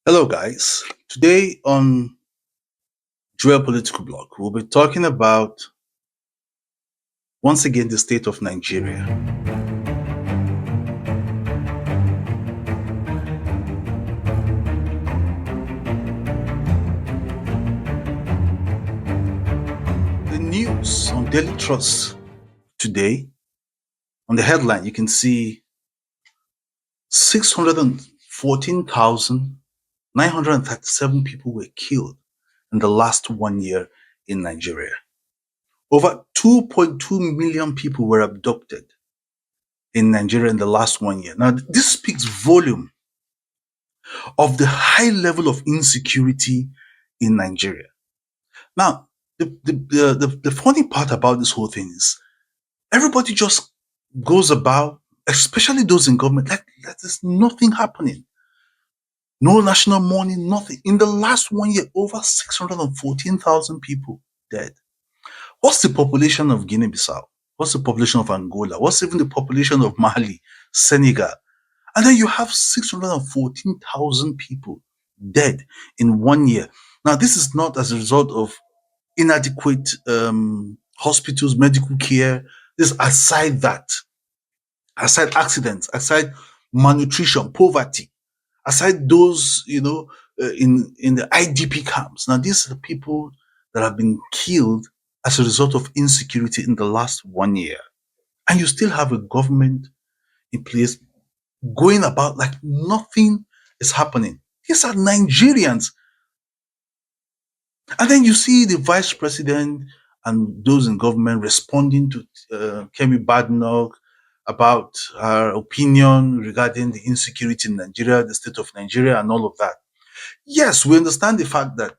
Hello, guys. Today on Dual Political Blog, we'll be talking about once again the state of Nigeria. The news on Daily Trust today, on the headline, you can see 614,937 people were killed in the last 1 year in Nigeria. Over 2.2 million people were abducted in Nigeria in the last 1 year. Now, this speaks volume of the high level of insecurity in Nigeria. Now, the funny part about this whole thing is everybody just goes about, especially those in government, like there's nothing happening. No national mourning, nothing. In the last 1 year, over 614,000 people dead. What's the population of Guinea-Bissau? What's the population of Angola? What's even the population of Mali, Senegal? And then you have 614,000 people dead in 1 year. Now, this is not as a result of inadequate hospitals, medical care. This aside that, aside accidents, aside malnutrition, poverty, aside those, in the IDP camps. Now, these are the people that have been killed as a result of insecurity in the last 1 year. And you still have a government in place going about like nothing is happening. These are Nigerians. And then you see the vice president and those in government responding to Kemi Badenoch about her opinion regarding the insecurity in Nigeria, the state of Nigeria, and all of that. Yes, we understand the fact that,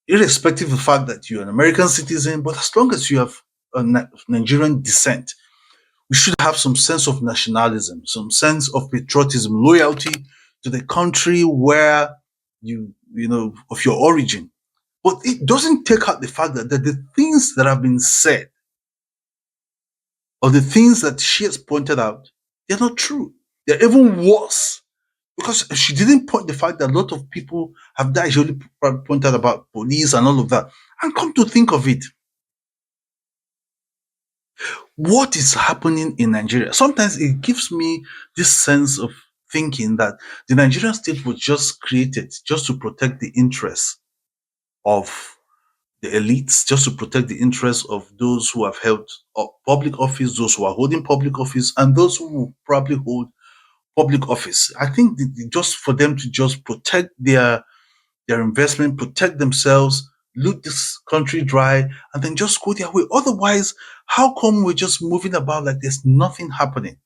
irrespective of the fact that you're an American citizen, but as long as you have a Nigerian descent, we should have some sense of nationalism, some sense of patriotism, loyalty to the country where of your origin. But it doesn't take out the fact that the things that have been said or the things that she has pointed out, they're not true. They're even worse. Because she didn't point the fact that a lot of people have died. She only pointed about police and all of that. And come to think of it, what is happening in Nigeria? Sometimes it gives me this sense of thinking that the Nigerian state was just created just to protect the interests of the elites, just to protect the interests of those who have held public office, those who are holding public office, and those who will probably hold public office. I think just for them to just protect their investment, protect themselves, loot this country dry, and then just go their way. Otherwise, how come we're just moving about like there's nothing happening?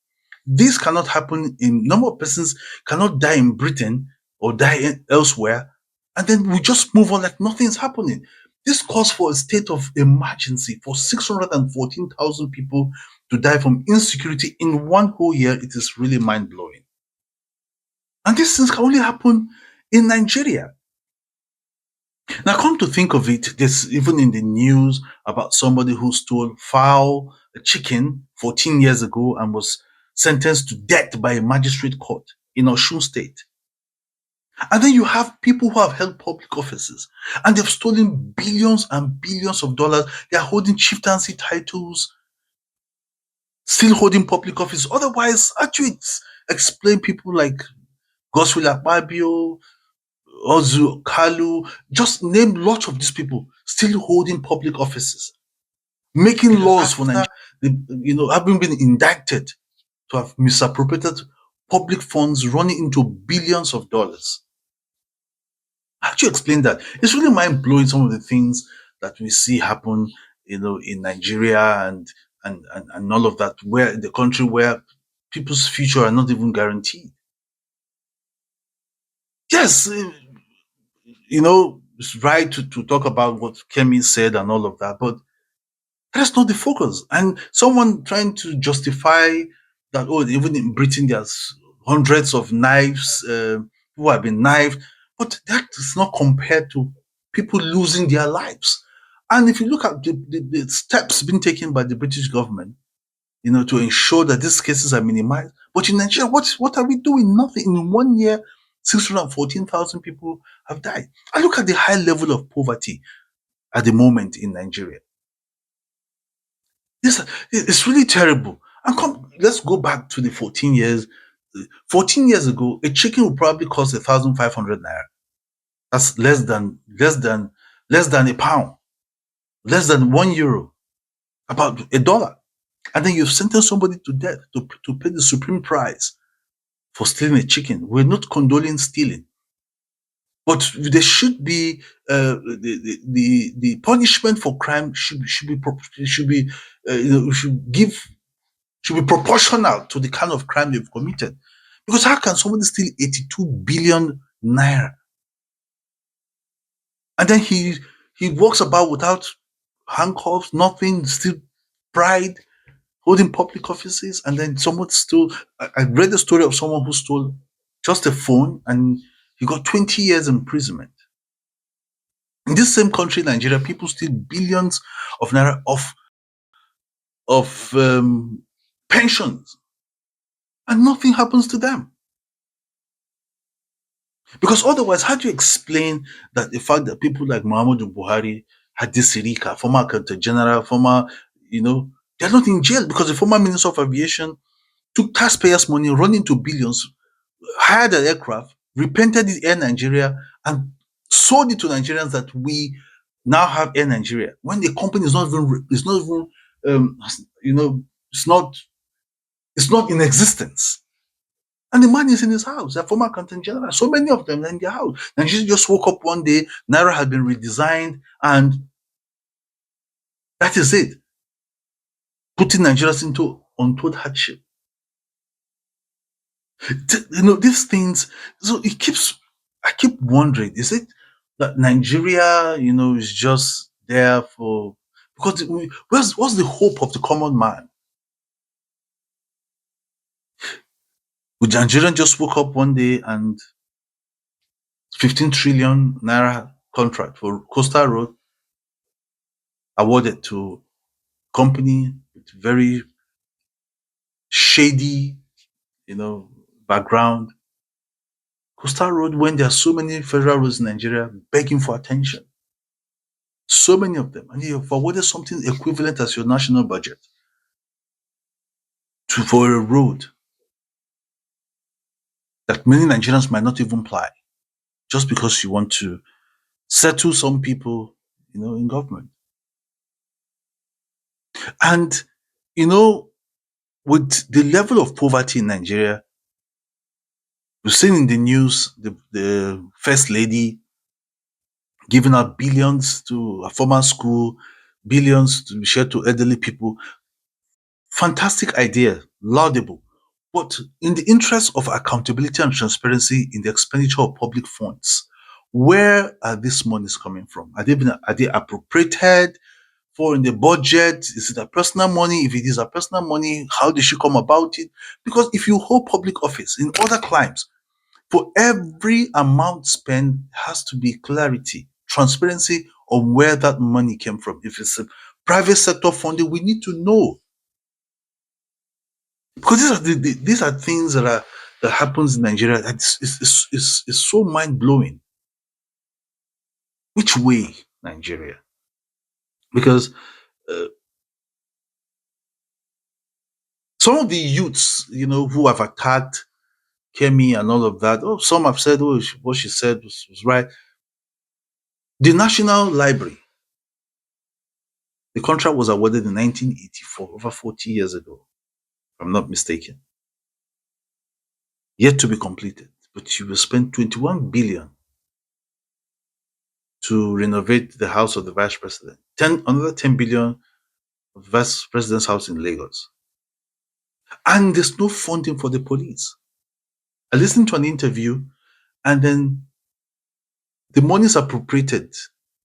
This cannot happen in normal persons cannot die in Britain or die elsewhere, and then we just move on like nothing's happening. This calls for a state of emergency for 614,000 people to die from insecurity in one whole year. It is really mind blowing. And these things can only happen in Nigeria. Now, come to think of it, there's even in the news about somebody who stole fowl, a chicken, 14 years ago and was sentenced to death by a magistrate court in Osun State. And then you have people who have held public offices and they've stolen billions and billions of dollars. They are holding chieftaincy titles, still holding public office. Otherwise, actually, explain people like Godswill Akpabio, Ozu Kalu, just name lots of these people still holding public offices, making laws for Nigeria, having been indicted to have misappropriated public funds running into billions of dollars. How do you explain that? It's really mind blowing some of the things that we see happen, in Nigeria and all of that, where the country where people's future are not even guaranteed. Yes, it's right to talk about what Kemi said and all of that, but that's not the focus. And someone trying to justify that, oh, even in Britain, there's hundreds of knives, who have been knifed, but that is not compared to people losing their lives. And if you look at the steps being taken by the British government, to ensure that these cases are minimized. But in Nigeria, what are we doing? Nothing. In 1 year, 614,000 people have died. And look at the high level of poverty at the moment in Nigeria. This it's really terrible. And let's go back to the 14 years. 14 years ago, a chicken would probably cost 1,500 naira. That's less than a pound, less than €1, about $1. And then you've sentenced somebody to death to pay the supreme price for stealing a chicken. We're not condoning stealing, but there should be the punishment for crime should be proportional to the kind of crime they've committed. Because how can somebody steal 82 billion naira and then he walks about without handcuffs, nothing, still pride, holding public offices, and then someone stole. I read the story of someone who stole just a phone and he got 20 years imprisonment. In this same country, Nigeria, people steal billions of naira of pensions, and nothing happens to them. Because otherwise, how do you explain that the fact that people like Muhammadu Buhari, Hadi Sirika, former Accountant General, they're not in jail because the former Minister of Aviation took taxpayers' money, run into billions, hired an aircraft, repainted it Air Nigeria, and sold it to Nigerians that we now have Air Nigeria. When the company it's not in existence. And the man is in his house, a former accountant general. So many of them are in their house. Nigeria just woke up one day, Naira had been redesigned, and that is it. Putting Nigerians into untold hardship. These things, so I keep wondering, is it that Nigeria, is just there because what's the hope of the common man? Would Nigerian just woke up one day and 15 trillion naira contract for Coastal Road awarded to company with very shady, background. Coastal Road, when there are so many federal roads in Nigeria begging for attention. So many of them. And you've awarded something equivalent as your national budget for a road that many Nigerians might not even apply just because you want to settle some people, in government. And, with the level of poverty in Nigeria, we've seen in the news the first lady giving out billions to a former school, billions to be shared to elderly people. Fantastic idea, laudable. But in the interest of accountability and transparency in the expenditure of public funds, where are these monies coming from? Are they appropriated for in the budget? Is it a personal money? If it is a personal money, how did she come about it? Because if you hold public office in other climes, for every amount spent has to be clarity, transparency on where that money came from. If it's a private sector funding, we need to know. Because these are things that happens in Nigeria. It's so mind blowing. Which way, Nigeria? Because uh, some of the youths, who have attacked Kemi and all of that, some have said, what she said was right. The National Library, the contract was awarded in 1984, over 40 years ago, if I'm not mistaken. Yet to be completed. But you will spend 21 billion to renovate the house of the vice president. Another 10 billion of the vice president's house in Lagos. And there's no funding for the police. I listened to an interview, and then the money is allocated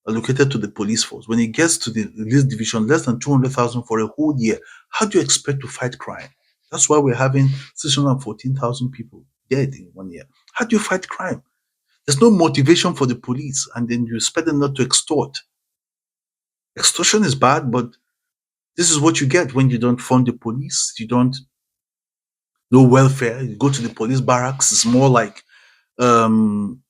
to the police force. When it gets to the police division, less than 200,000 for a whole year. How do you expect to fight crime? That's why we're having 614,000 people dead in 1 year. How do you fight crime? There's no motivation for the police, and then you expect them not to extort. Extortion is bad, but this is what you get when you don't fund the police. You don't know welfare. You go to the police barracks. It's more like um,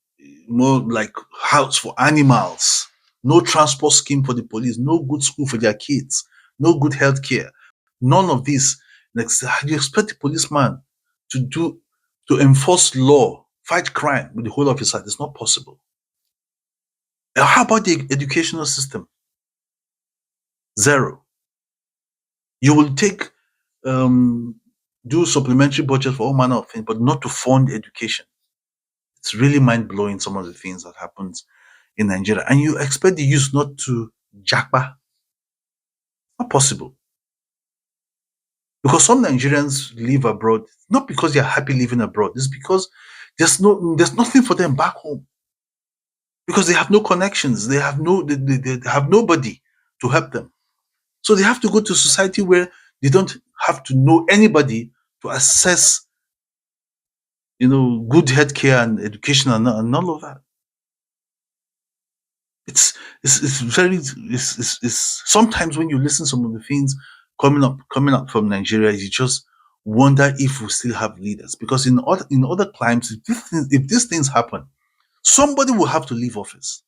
more like house for animals, no transport scheme for the police, no good school for their kids, no good health care, none of this. Like, how do you expect the policeman to do to enforce law, fight crime with the whole of his heart? It's not possible. How about the educational system? Zero. You will take do supplementary budget for all manner of things, but not to fund education. It's really mind blowing some of the things that happens in Nigeria, and you expect the youth not to japa? Not possible. Because some Nigerians live abroad not because they are happy living abroad. It's because there's nothing for them back home because they have no connections. They have nobody to help them. So they have to go to society where they don't have to know anybody to assess, good healthcare and education and all of that. It's very it's sometimes when you listen to some of the things coming up from Nigeria, you just wonder if we still have leaders because in other climes, if these things happen, somebody will have to leave office.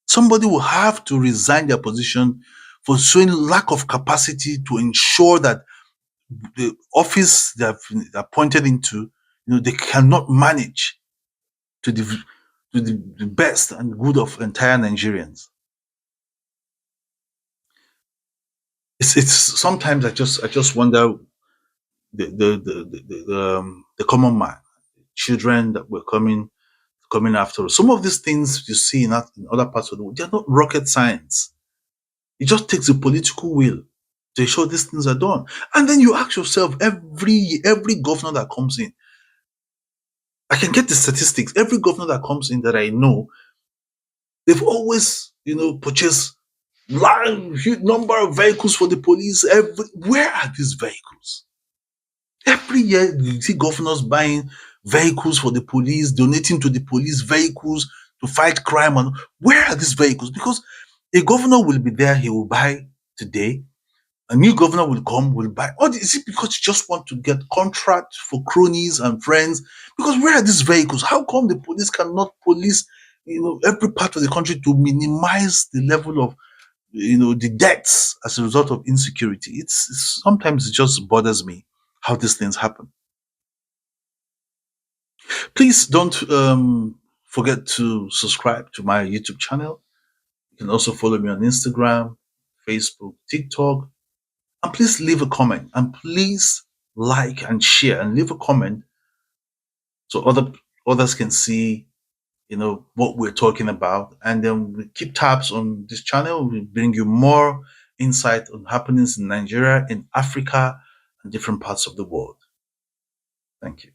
Somebody will have to resign their position for showing lack of capacity to ensure that the office they have been appointed into, they cannot manage to the best and good of entire Nigerians. It's sometimes I just wonder the common man, children that were coming after us. Some of these things you see in other parts of the world, they're not rocket science. It just takes a political will to ensure these things are done. And then you ask yourself, every governor that comes in, I can get the statistics. Every governor that comes in that I know, they've always, purchased large huge number of vehicles for the police. Where are these vehicles? Every year, you see governors buying vehicles for the police, donating to the police vehicles to fight crime. And where are these vehicles? Because a governor will be there, he will buy today. A new governor will come, will buy. Or is it because you just want to get contract for cronies and friends? Because where are these vehicles? How come the police cannot police, every part of the country to minimize the level of, the deaths as a result of insecurity? It's sometimes it just bothers me how these things happen. Please don't forget to subscribe to my YouTube channel. You can also follow me on Instagram, Facebook, TikTok, and please leave a comment. And please like and share and leave a comment so others can see, what we're talking about. And then we keep tabs on this channel. We bring you more insight on happenings in Nigeria, in Africa, and different parts of the world. Thank you.